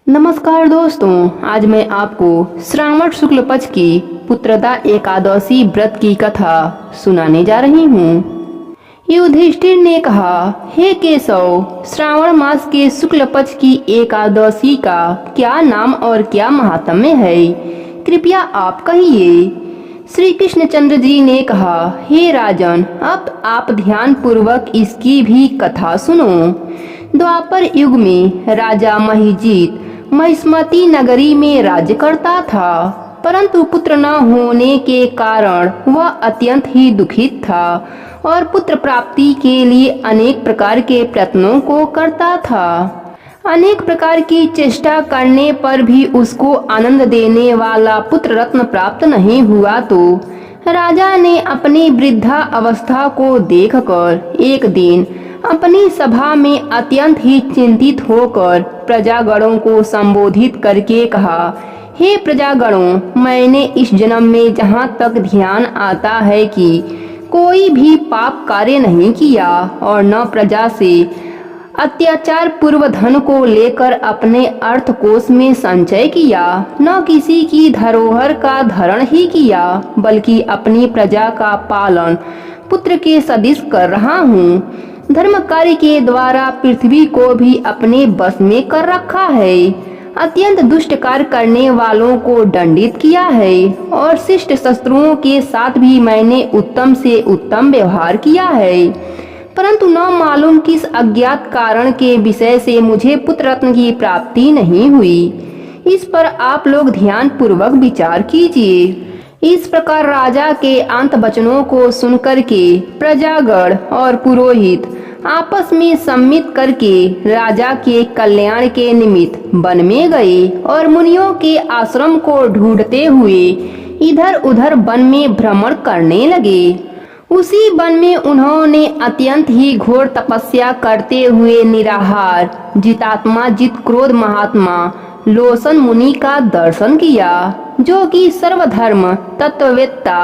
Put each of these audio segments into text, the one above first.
नमस्कार दोस्तों, आज मैं आपको श्रावण शुक्ल पक्ष की पुत्रदा एकादशी व्रत की कथा सुनाने जा रही हूँ। युधिष्ठिर ने कहा, हे केशव, श्रावण मास के शुक्ल पक्ष की एकादशी का क्या नाम और क्या महात्म्य है, कृपया आप कहिए। श्री कृष्णचंद्र जी ने कहा, हे राजन, अब आप ध्यान पूर्वक इसकी भी कथा सुनो। द्वापर युग में राजा महिजीत महिष्मती नगरी में राज्य करता था, परंतु पुत्र न होने के कारण वह अत्यंत ही दुखित था और पुत्र प्राप्ति के लिए अनेक प्रकार के प्रयत्नों को करता था। अनेक प्रकार की चेष्टा करने पर भी उसको आनंद देने वाला पुत्र रत्न प्राप्त नहीं हुआ तो राजा ने अपनी वृद्धा अवस्था को देखकर एक दिन अपनी सभा में अत्यंत ही चिंतित होकर प्रजागणों को संबोधित करके कहा, हे प्रजागणों, मैंने इस जन्म में जहाँ तक ध्यान आता है कि कोई भी पाप कार्य नहीं किया और न प्रजा से अत्याचार पूर्व धन को लेकर अपने अर्थकोष में संचय किया, न किसी की धरोहर का धरण ही किया, बल्कि अपनी प्रजा का पालन पुत्र के सदिश कर रहा हूँ। धर्म कार्य के द्वारा पृथ्वी को भी अपने बस में कर रखा है, अत्यंत दुष्ट कार्य करने वालों को दंडित किया है और शिष्ट शत्रुओं के साथ भी मैंने उत्तम से उत्तम व्यवहार किया है, परंतु न मालूम किस अज्ञात कारण के विषय से मुझे पुत्र रत्न की प्राप्ति नहीं हुई। इस पर आप लोग ध्यान पूर्वक विचार कीजिए। इस प्रकार राजा के अंत वचनों को सुनकर के प्रजागण और पुरोहित आपस में सम्मित करके राजा के कल्याण के निमित्त वन में गए और मुनियों के आश्रम को ढूंढते हुए इधर उधर वन में भ्रमण करने लगे। उसी वन में उन्होंने अत्यंत ही घोर तपस्या करते हुए निराहार जितात्मा जित क्रोध महात्मा लोसन मुनि का दर्शन किया, जो कि सर्वधर्म तत्ववेत्ता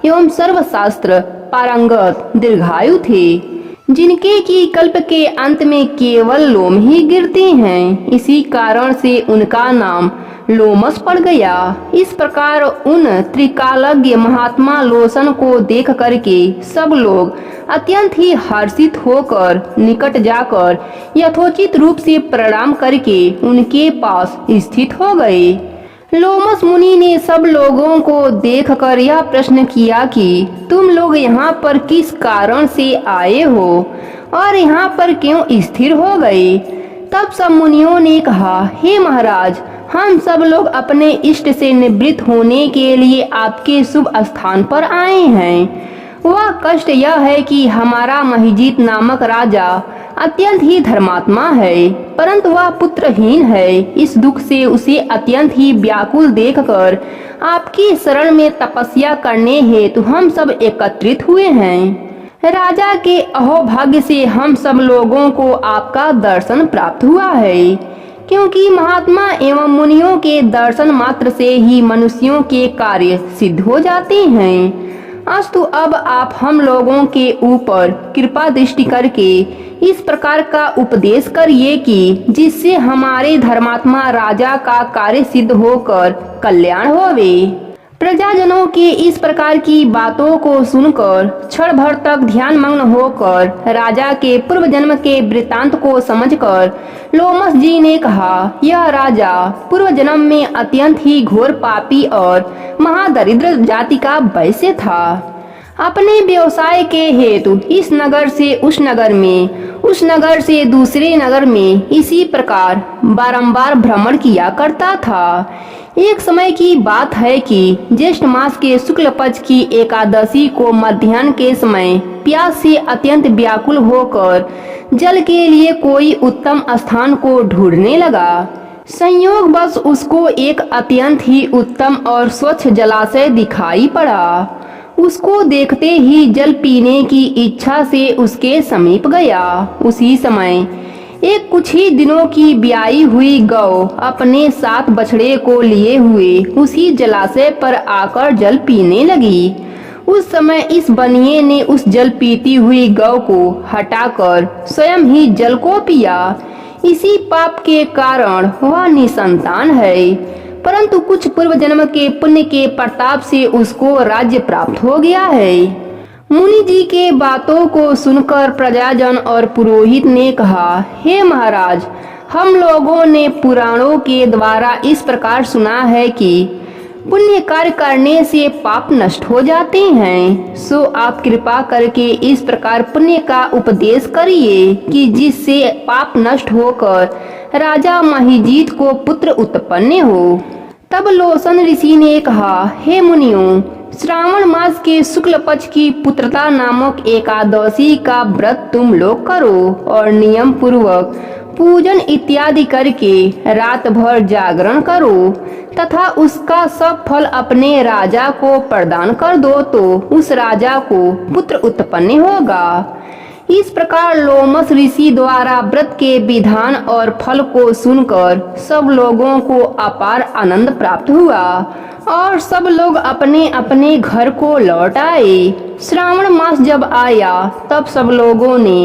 एवं सर्वशास्त्र पारंगत दीर्घायु थे, जिनके की कल्प के अंत में केवल लोम ही गिरते हैं। इसी कारण से उनका नाम लोमस पड़ गया। इस प्रकार उन त्रिकालज्ञ महात्मा लोसन को देख करके सब लोग अत्यंत ही हर्षित होकर निकट जाकर यथोचित रूप से प्रणाम करके उनके पास स्थित हो गए। लोमस मुनि ने सब लोगों को देखकर यह प्रश्न किया कि तुम लोग यहाँ पर किस कारण से आए हो और यहाँ पर क्यों स्थिर हो गए। तब सब मुनियों ने कहा, हे महाराज, हम सब लोग अपने इष्ट से निवृत्त होने के लिए आपके शुभ स्थान पर आए हैं। वह कष्ट यह है कि हमारा महिजीत नामक राजा अत्यंत ही धर्मात्मा है, परंतु वह पुत्रहीन है। इस दुख से उसे अत्यंत ही व्याकुल देखकर आपकी शरण में तपस्या करने हेतु हम सब एकत्रित हुए हैं। राजा के अहोभाग्य से हम सब लोगों को आपका दर्शन प्राप्त हुआ है, क्योंकि महात्मा एवं मुनियों के दर्शन मात्र से ही मनुष्यों के कार्य सिद्ध हो जाते हैं। अस्तु, अब आप हम लोगों के ऊपर कृपा दृष्टि करके इस प्रकार का उपदेश करिए कि जिससे हमारे धर्मात्मा राजा का कार्य सिद्ध होकर कल्याण होवे। प्रजाजनों के इस प्रकार की बातों को सुनकर क्षण भर तक ध्यान मग्न होकर राजा के पूर्व जन्म के वृतांत को समझकर लोमस जी ने कहा, यह राजा पूर्व जन्म में अत्यंत ही घोर पापी और महादरिद्र जाति का वैश्य था। अपने व्यवसाय के हेतु इस नगर से उस नगर में, उस नगर से दूसरे नगर में इसी प्रकार बारंबार भ्रमण किया करता था। एक समय की बात है कि ज्येष्ठ मास के शुक्ल पक्ष की एकादशी को मध्याह्न के समय प्यास से अत्यंत व्याकुल होकर जल के लिए कोई उत्तम स्थान को ढूंढने लगा। संयोगवश उसको एक अत्यंत ही उत्तम और स्वच्छ जलाशय दिखाई पड़ा। उसको देखते ही जल पीने की इच्छा से उसके समीप गया। उसी समय एक कुछ ही दिनों की ब्याई हुई गौ अपने साथ बछड़े को लिए हुए उसी जलाशय पर आकर जल पीने लगी। उस समय इस बनिए ने उस जल पीती हुई गौ को हटाकर स्वयं ही जल को पिया। इसी पाप के कारण वह निसंतान है, परंतु कुछ पूर्व जन्म के पुण्य के प्रताप से उसको राज्य प्राप्त हो गया है। मुनि जी के बातों को सुनकर प्रजाजन और पुरोहित ने कहा, हे महाराज, हम लोगों ने पुराणों के द्वारा इस प्रकार सुना है कि पुण्य कार्य करने से पाप नष्ट हो जाते हैं, सो आप कृपा करके इस प्रकार पुण्य का उपदेश करिए कि जिससे पाप नष्ट होकर राजा महिजीत को पुत्र उत्पन्न हो। तब लोसन ऋषि ने कहा, हे मुनियों, श्रावण मास के शुक्ल पक्ष की पुत्रता नामक एकादशी का व्रत तुम लोग करो और नियम पूर्वक पूजन इत्यादि करके रात भर जागरण करो तथा उसका सब फल अपने राजा को प्रदान कर दो तो उस राजा को पुत्र उत्पन्न होगा। इस प्रकार लोमस ऋषि द्वारा व्रत के विधान और फल को सुनकर सब लोगों को अपार आनंद प्राप्त हुआ और सब लोग अपने अपने घर को लौट आए। श्रावण मास जब आया तब सब लोगों ने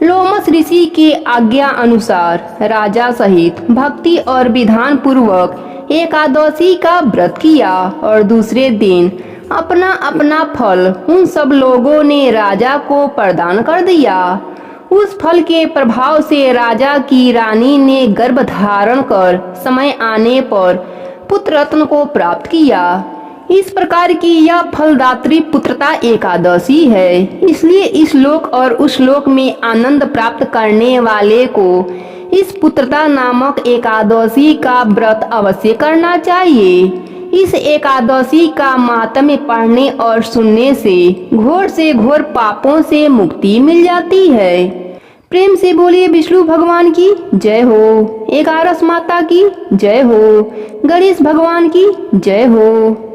लोमस ऋषि के आज्ञा अनुसार राजा सहित भक्ति और विधान पूर्वक एकादशी का व्रत किया और दूसरे दिन अपना अपना फल उन सब लोगों ने राजा को प्रदान कर दिया। उस फल के प्रभाव से राजा की रानी ने गर्भ धारण कर समय आने पर पुत्र रत्न को प्राप्त किया। इस प्रकार की यह फलदात्री पुत्रता एकादशी है, इसलिए इस लोक और उस लोक में आनंद प्राप्त करने वाले को इस पुत्रता नामक एकादशी का व्रत अवश्य करना चाहिए। इस एकादशी का माहात्म्य पढ़ने और सुनने से घोर पापों से मुक्ति मिल जाती है। प्रेम से बोलिए विष्णु भगवान की जय हो, एकादश माता की जय हो, गणेश भगवान की जय हो।